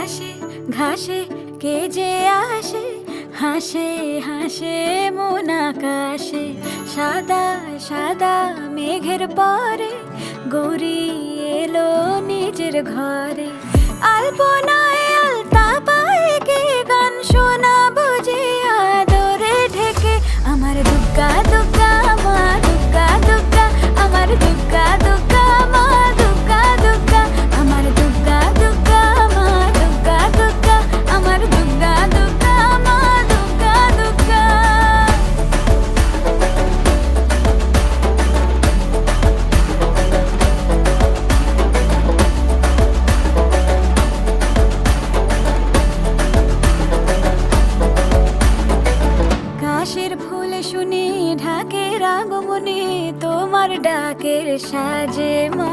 ঘাসে ঘাসে কে যে আসে, হাসে হাসে মন আকাশে। সাদা সাদা মেঘের পরে গৌরী এলো নিজের ঘরে। আলপনায় আলতা পায়ে কে গান শোনাবো যে আদরে ঢেকে। আমার দুগ্গা দুগ্গা মা দুগ্গা দুগ্গা, আমার দুগ্গা দুগ্গা মা দুগ্গা দুগ্গা, আমার দুগ্গা দুগ্গা মা দুগ্গা দুগ্গা, আমার দুগ্গা দুগ্গা মা দুগ্গা দুগ্গা। কাশের ফুল শুনি ঢাকের আগমনে, তোমার ডাকের সাজে মা